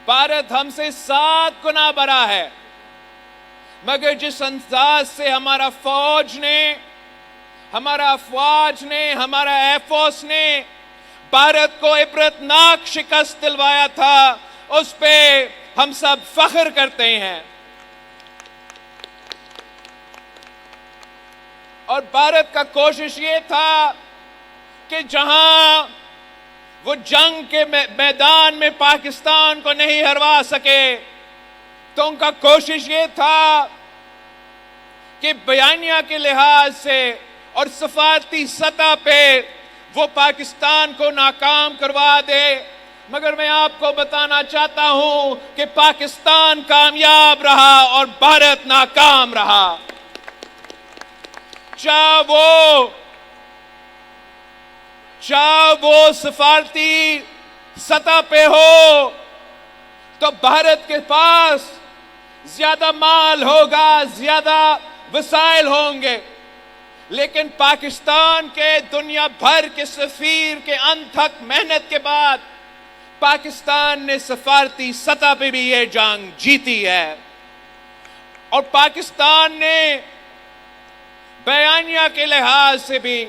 भारत हमसे 7 गुना बड़ा है, मगर जिस अंदाज से हमारा फौज ने, हमारा अफवाज ने, हमारा एयरफोर्स ने भारत को इबरतनाक शिकस्त दिलवाया था, उस पे हम सब फख्र करते हैं। और भारत का कोशिश ये था कि जहां वो जंग के मैदान में पाकिस्तान को नहीं हरवा सके, तो उनका कोशिश ये था कि बयानिया के लिहाज से और सफारती सतह पे वो पाकिस्तान को नाकाम करवा दे। मगर मैं आपको बताना चाहता हूं कि पाकिस्तान कामयाब रहा और भारत नाकाम रहा। चाहे वो सफारती सतह पे हो तो भारत के पास ज्यादा माल होगा, ज्यादा वसाइल होंगे, लेकिन पाकिस्तान के दुनिया भर के सफीर के अनथक मेहनत के बाद पाकिस्तान ने सफारती सतह पे भी ये जंग जीती है। और पाकिस्तान ने बयानिया के लिहाज से भी,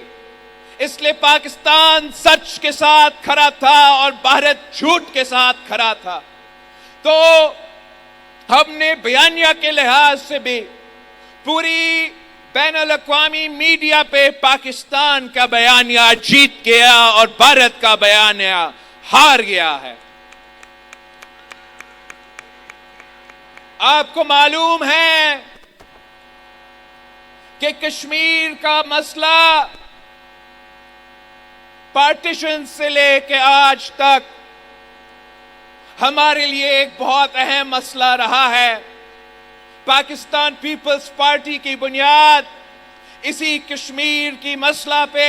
इसलिए पाकिस्तान सच के साथ खड़ा था और भारत झूठ के साथ खड़ा था। तो हमने बयानिया के लिहाज से भी पूरी बैनुल-अक़वामी मीडिया पे पाकिस्तान का बयानिया जीत गया और भारत का बयानिया हार गया है। आपको मालूम है कि कश्मीर का मसला पार्टीशन से लेकर आज तक हमारे लिए एक बहुत अहम मसला रहा है। पाकिस्तान पीपल्स पार्टी की बुनियाद इसी कश्मीर की मसला पे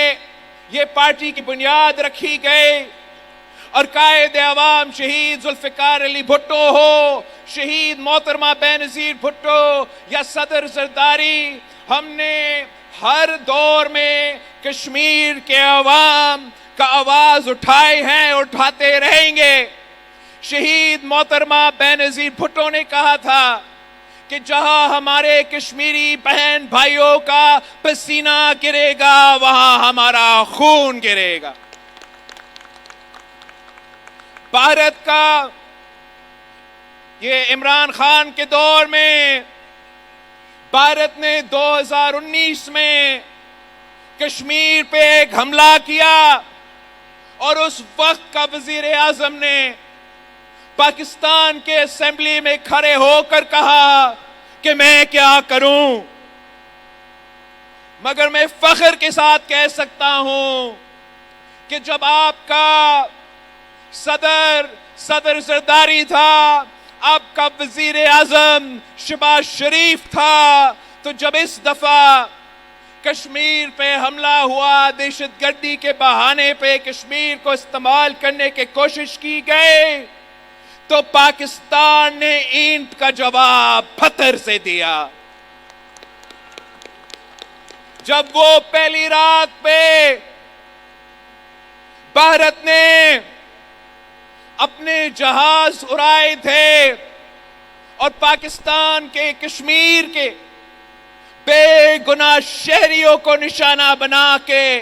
ये पार्टी की बुनियाद रखी गई। और कायद अवाम शहीद जुल्फ़िकार अली भुट्टो हो, शहीद मोहतरमा बेनज़ीर भुट्टो या सदर ज़रदारी, हमने हर दौर में कश्मीर के अवाम का आवाज उठाए हैं, उठाते रहेंगे। शहीद मोहतरमा बेनज़ीर भुट्टो ने कहा था कि जहां हमारे कश्मीरी बहन भाइयों का पसीना गिरेगा वहां हमारा खून गिरेगा। भारत का ये इमरान खान के दौर में भारत ने 2019 में कश्मीर पे एक हमला किया और उस वक्त का वजीर आजम ने पाकिस्तान के असेंबली में खड़े होकर कहा कि मैं क्या करूं। मगर मैं फख्र के साथ कह सकता हूं कि जब आपका सदर ज़रदारी था, आपका वजीर आजम शहबाज शरीफ था, तो जब इस दफा कश्मीर पे हमला हुआ, दहशतगर्दी के बहाने पे कश्मीर को इस्तेमाल करने की कोशिश की गई, तो पाकिस्तान ने ईंट का जवाब पत्थर से दिया। जब वो पहली रात पे भारत ने अपने जहाज उड़ाए थे और पाकिस्तान के कश्मीर के बेगुनाह शहरियों को निशाना बना के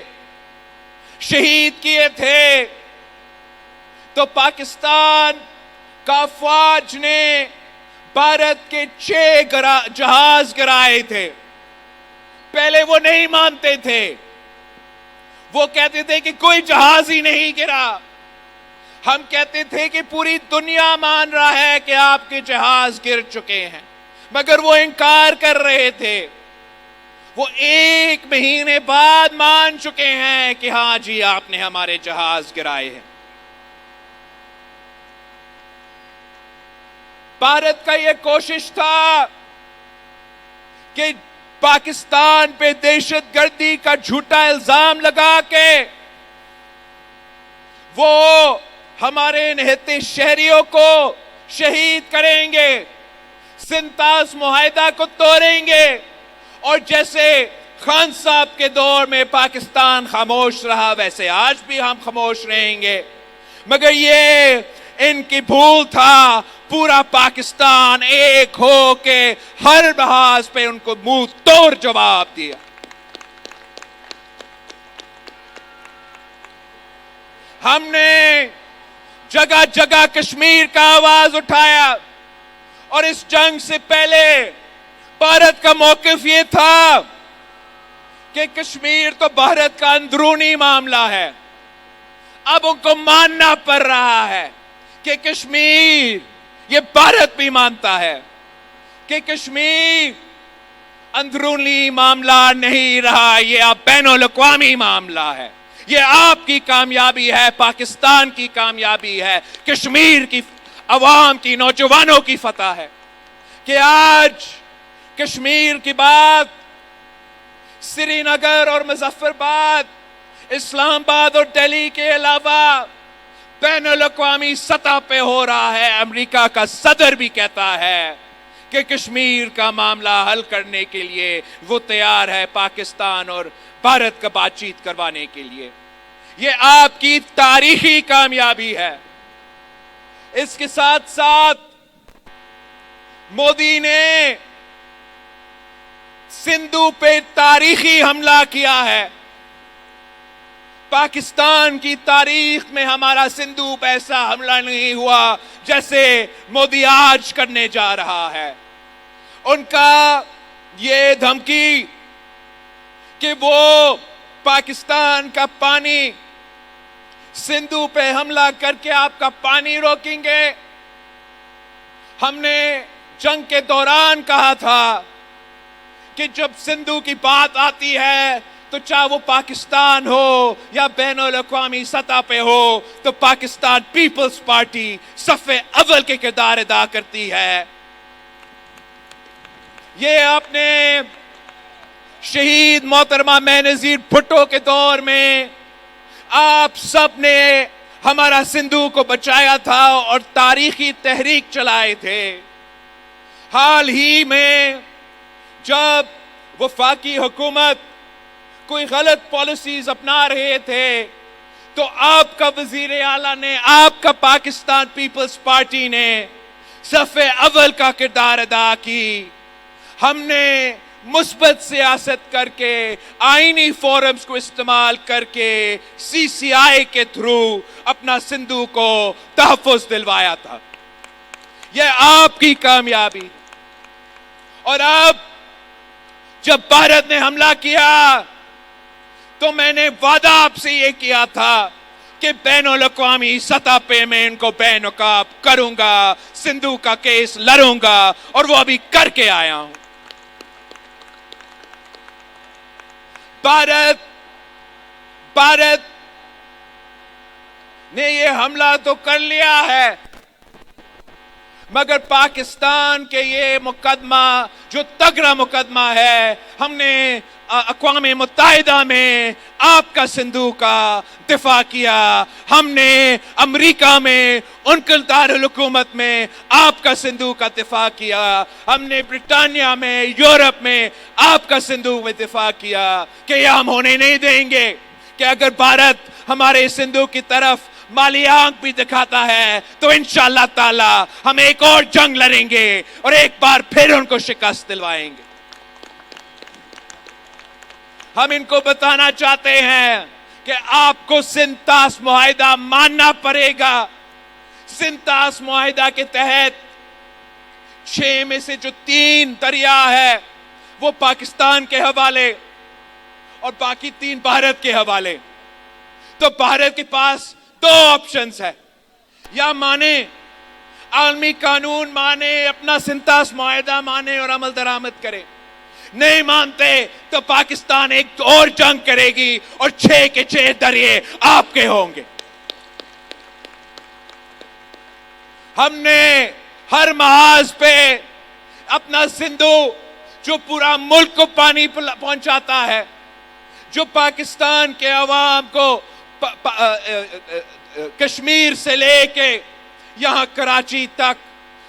शहीद किए थे, तो पाकिस्तान का फौज ने भारत के 6 जहाज गिराए थे। पहले वो नहीं मानते थे, वो कहते थे कि कोई जहाज ही नहीं गिरा। हम कहते थे कि पूरी दुनिया मान रहा है कि आपके जहाज गिर चुके हैं, मगर वो इनकार कर रहे थे। वो 1 महीने बाद मान चुके हैं कि हाँ जी आपने हमारे जहाज गिराए हैं। भारत का यह कोशिश था कि पाकिस्तान पे दहशतगर्दी का झूठा इल्जाम लगा के वो हमारे निहत्ते शहरियों को शहीद करेंगे, सिंतास मुआहिदा को तोड़ेंगे। और जैसे खान साहब के दौर में पाकिस्तान खामोश रहा, वैसे आज भी हम खामोश रहेंगे। मगर ये इनकी भूल था, پورا پاکستان ایک ہو کے ہر لحاظ پہ ان کو منہ توڑ جواب دیا. ہم نے جگہ جگہ کشمیر کا آواز اٹھایا اور اس جنگ سے پہلے بھارت کا موقف یہ تھا کہ کشمیر تو بھارت کا اندرونی معاملہ ہے. اب ان کو ماننا پڑ رہا ہے کہ کشمیر، یہ بھارت بھی مانتا ہے کہ کشمیر اندرونی معاملہ نہیں رہا، یہ اب بین الاقوامی معاملہ ہے. یہ آپ کی کامیابی ہے، پاکستان کی کامیابی ہے، کشمیر کی عوام کی، نوجوانوں کی فتح ہے کہ آج کشمیر کی بات سری نگر اور مظفر آباد، اسلام آباد اور دہلی کے علاوہ بین الاقوامی سطح پہ ہو رہا ہے. امریکہ کا صدر بھی کہتا ہے کہ کشمیر کا معاملہ حل کرنے کے لیے وہ تیار ہے پاکستان اور بھارت کا بات چیت کروانے کے لیے. یہ آپ کی تاریخی کامیابی ہے. اس کے ساتھ ساتھ مودی نے سندھو پہ تاریخی حملہ کیا ہے. پاکستان کی تاریخ میں ہمارا سندھو پہ ایسا حملہ نہیں ہوا جیسے مودی آج کرنے جا رہا ہے. ان کا یہ دھمکی کہ وہ پاکستان کا پانی، سندھو پہ حملہ کر کے آپ کا پانی روکیں گے. ہم نے جنگ کے دوران کہا تھا کہ جب سندھو کی بات آتی ہے تو چاہے وہ پاکستان ہو یا بین الاقوامی سطح پہ ہو تو پاکستان پیپلز پارٹی صف اول کے کردار ادا کرتی ہے. یہ آپ نے شہید محترمہ ماں نذیر بھٹو کے دور میں آپ سب نے ہمارا سندھو کو بچایا تھا اور تاریخی تحریک چلائے تھے. حال ہی میں جب وفاقی حکومت کوئی غلط پالیسیز اپنا رہے تھے تو آپ کا وزیر اعلیٰ نے، آپ کا پاکستان پیپلز پارٹی نے صف اول کا کردار ادا کی. ہم نے مثبت سیاست کر کے، آئینی فورمز کو استعمال کر کے، سی سی آئی کے تھرو اپنا سندھو کو تحفظ دلوایا تھا. یہ آپ کی کامیابی. اور اب جب بھارت نے حملہ کیا تو میں نے وعدہ آپ سے یہ کیا تھا کہ بین الاقوامی سطح پہ میں ان کو بے نقاب کروں گا، سندھو کا کیس لڑوں گا، اور وہ ابھی کر کے آیا ہوں. بھارت نے یہ حملہ تو کر لیا ہے، مگر پاکستان کے یہ مقدمہ جو تگڑا مقدمہ ہے، ہم نے اقوام متحدہ میں آپ کا سندھو کا دفاع کیا. ہم نے امریکہ میں ان کے دارالحکومت میں آپ کا سندھو کا دفاع کیا. ہم نے برطانیہ میں، یورپ میں آپ کا سندھو میں دفاع کیا کہ یہ ہم ہونے نہیں دیں گے کہ اگر بھارت ہمارے سندھو کی طرف مالی آنکھ بھی دکھاتا ہے تو انشاءاللہ تعالی ہم ایک اور جنگ لڑیں گے اور ایک بار پھر ان کو شکست دلوائیں گے. ہم ان کو بتانا چاہتے ہیں کہ آپ کو سنتاس معاہدہ ماننا پڑے گا. سنتاس معاہدہ کے تحت 6 میں سے جو 3 دریا ہے وہ پاکستان کے حوالے اور باقی 3 بھارت کے حوالے. تو بھارت کے پاس 2 آپشنز ہے، یا مانے عالمی قانون مانے، اپنا سنتاس معاہدہ مانے اور عمل درآمد کرے. نہیں مانتے تو پاکستان ایک اور جنگ کرے گی اور 6 کے 6 درے آپ کے ہوں گے. ہم نے ہر محاذ پہ اپنا سندھو جو پورا ملک کو پانی پہنچاتا ہے، جو پاکستان کے عوام کو کشمیر سے لے کے یہاں کراچی تک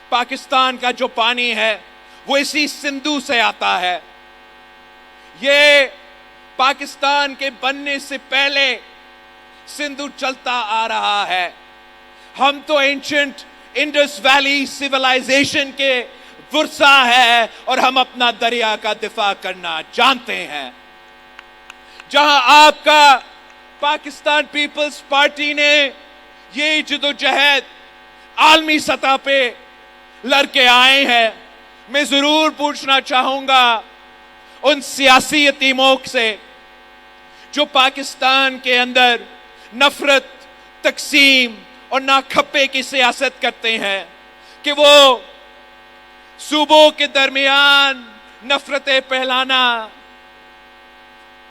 پاکستان کا جو پانی ہے وہ اسی سندھو سے آتا ہے. یہ پاکستان کے بننے سے پہلے سندھو چلتا آ رہا ہے. ہم تو اینشنٹ इंडस वैली सिविलाइजेशन के वर्सा है और हम अपना दरिया का दिफा करना जानते हैं। जहां आपका पाकिस्तान पीपल्स पार्टी ने ये जदोजहद आलमी सतह पे लड़के आए हैं, मैं जरूर पूछना चाहूंगा उन सियासी यतीमों से जो पाकिस्तान के अंदर नफरत, तकसीम और नाखप्पे की सियासत करते हैं कि वो सूबों के दरमियान नफरतें फैलाना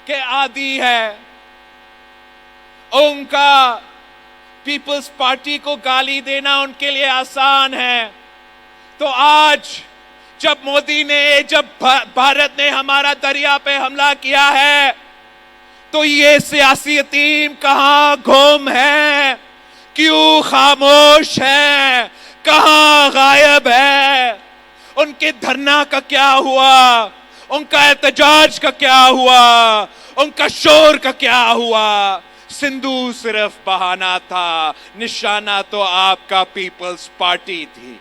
के आदी है। उनका पीपल्स पार्टी को गाली देना उनके लिए आसान है। तो आज जब भारत ने हमारा दरिया पे हमला किया है, तो ये सियासी यतीम कहां गुम है, क्यों खामोश है, कहां गायब है? उनके धरना का क्या हुआ? उनका एहतजाज का क्या हुआ? उनका शोर का क्या हुआ? सिंधु सिर्फ बहाना था, निशाना तो आपका पीपल्स पार्टी थी।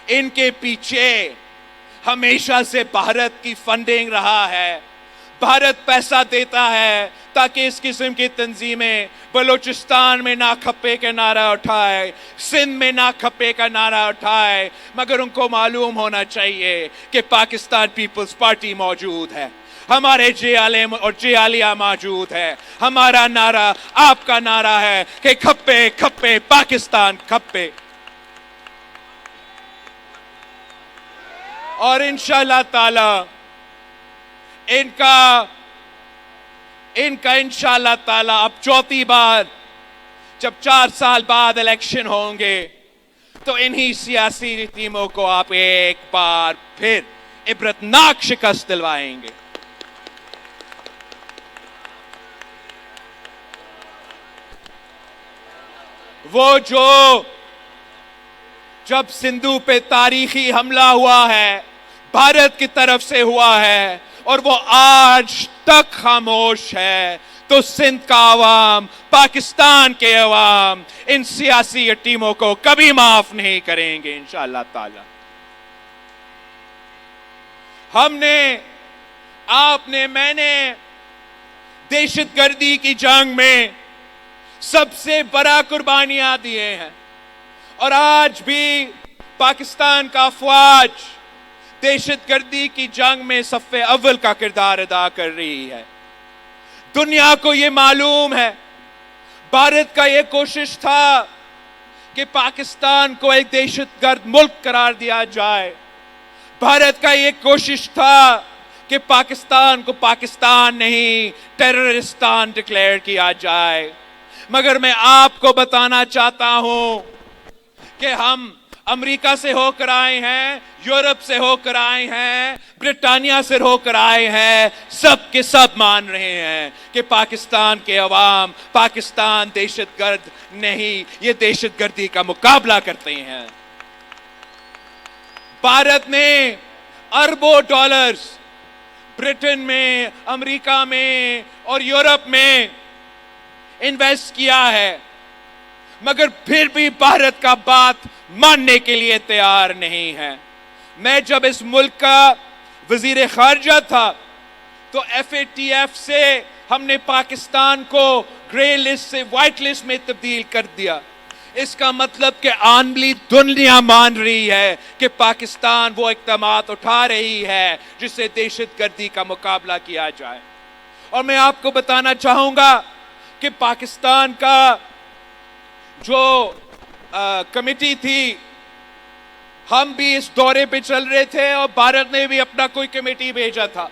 इनके पीछे हमेशा से भारत की फंडिंग रहा है। भारत पैसा देता है ताकि इस किस्म की तंजीमें बलूचिस्तान में ना खप्पे का नारा उठाए, सिंध में ना खप्पे का नारा उठाए, मगर उनको मालूम होना चाहिए कि पाकिस्तान पीपल्स पार्टी मौजूद है, हमारे जेआलएम और जेआलिया मौजूद है। हमारा नारा आपका नारा है कि खप्पे खप्पे पाकिस्तान खप्पे। और इंशाअल्लाह ताला इनका इंशाअल्लाह ताला अब चौथी बार जब 4 साल बाद इलेक्शन होंगे तो इन्हीं सियासी टीमों को आप एक बार फिर इबरतनाक शिकस्त दिलवाएंगे। वो जो जब सिंधु पे तारीखी हमला हुआ है, भारत की तरफ से हुआ है और वो आज तक खामोश है, तो सिंध का अवाम, पाकिस्तान के अवाम इन सियासी टीमों को कभी माफ नहीं करेंगे इंशाअल्लाह ताला। मैंने दहशतगर्दी की जंग में सबसे बड़ा कुर्बानियां दिए हैं और आज भी पाकिस्तान का फौज दहशतगर्दी की जंग में सफ़े अव्वल का किरदार अदा कर रही है। दुनिया को यह मालूम है, भारत का यह कोशिश था कि पाकिस्तान को एक दहशतगर्द मुल्क करार दिया जाए। भारत का यह कोशिश था कि पाकिस्तान को पाकिस्तान नहीं टेररिस्तान डिक्लेयर किया जाए। मगर मैं आपको बताना चाहता हूं कि हम अमेरिका से होकर आए हैं, यूरोप से होकर आए हैं, ब्रिटानिया से होकर आए हैं, सब के सब मान रहे हैं कि पाकिस्तान के अवाम पाकिस्तान दहशतगर्द नहीं, ये दहशतगर्दी का मुकाबला करते हैं। भारत ने अरबों डॉलर्स ब्रिटेन में, अमेरिका में और यूरोप में इन्वेस्ट किया है, मगर फिर भी भारत का बात मानने के लिए तैयार नहीं है। मैं जब इस मुल्क का वजीर खारजा था तो FATF से हमने पाकिस्तान को ग्रे लिस्ट से व्हाइट लिस्ट में तब्दील कर दिया। इसका मतलब कि आलमी दुनिया मान रही है कि पाकिस्तान वो इक़दामात उठा रही है जिससे दहशतगर्दी का मुकाबला किया जाए। और मैं आपको बताना चाहूंगा कि पाकिस्तान का जो कमेटी थी, हम भी इस दौरे पे चल रहे थे और भारत ने भी अपना कोई कमेटी भेजा था।